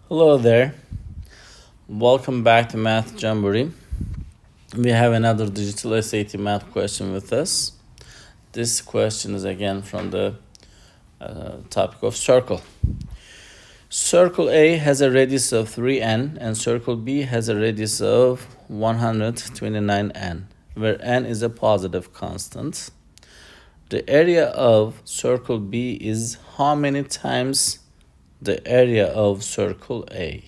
Hello there. Welcome back to Math Jamboree. We have another digital SAT math question with us. This question is again from the topic of circle. Circle A has a radius of 3n and circle B has a radius of 129n, where n is a positive constant. The area of circle B is how many times the area of circle A?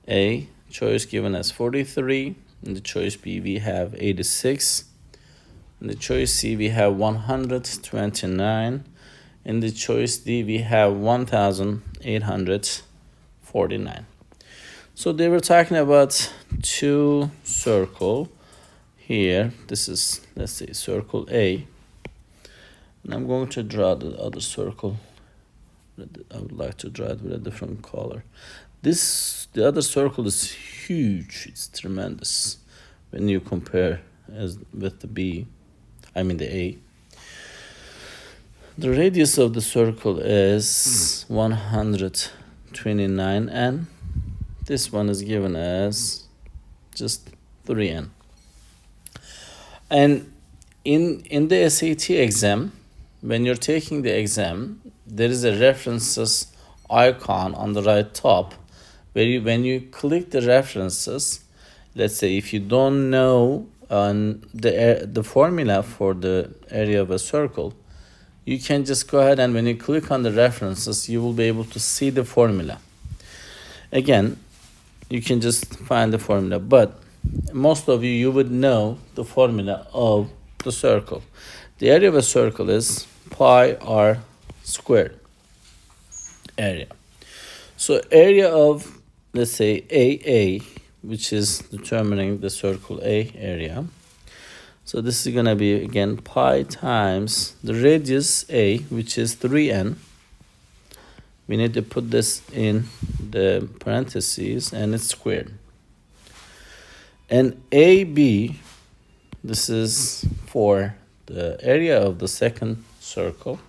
A, choice given as 43. In the choice B, we have 86. In the choice C, we have 129. In the choice D, we have 1,849. So they were talking about two circle here. This is, let's say, circle A. And I'm going to draw the other circle. I would like to draw it with a different color. The other circle is huge. It's tremendous when you compare with the A. The radius of the circle is 129n. This one is given as just 3n. And in the SAT exam, when you're taking the exam, there is a references icon on the right top where when you click the references, let's say if you don't know the formula for the area of a circle, you can just go ahead and when you click on the references, you will be able to see the formula. Again, you can just find the formula, but most of you would know the formula of the circle. The area of a circle is pi r squared area. So area of, let's say, AA, which is determining the circle A area. So this is going to be, again, pi times the radius A, which is 3n. We need to put this in the parentheses, and it's squared. And AB, this is for the area of the second circle,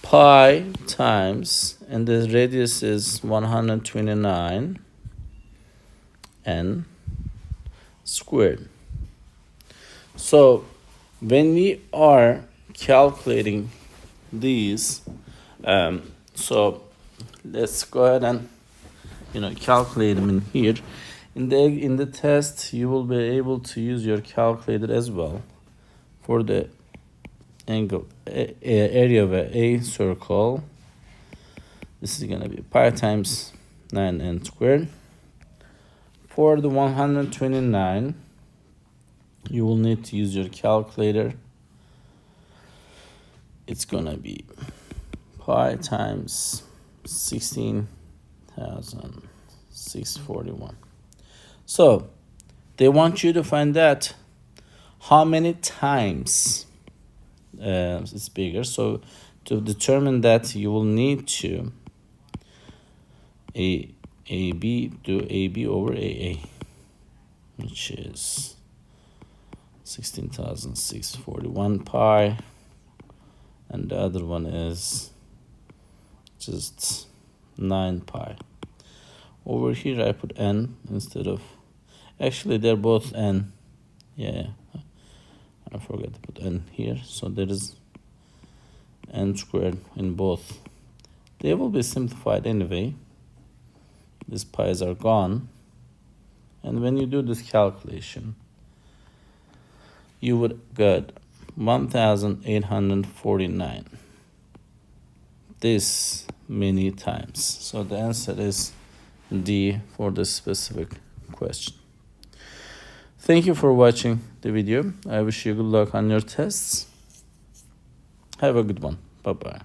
pi times, and the radius is 129 n squared. So when we are calculating these, so let's go ahead and calculate them in here. In the test, you will be able to use your calculator as well for the angle area of a circle. This is going to be pi times 9n squared. For the 129, you will need to use your calculator. It's going to be pi times 16,641. So they want you to find out how many times it's bigger. So to determine that, you will need to do AB over AA, which is 16,641 pi, and the other one is just 9 pi. Over here I put n instead of, actually they're both n. Yeah, I forgot to put n here. So there is n squared in both. They will be simplified anyway. These pi's are gone. And when you do this calculation, you would get 1,849 this many times. So the answer is D for this specific question. Thank you for watching the video. I wish you good luck on your tests. Have a good one. Bye-bye.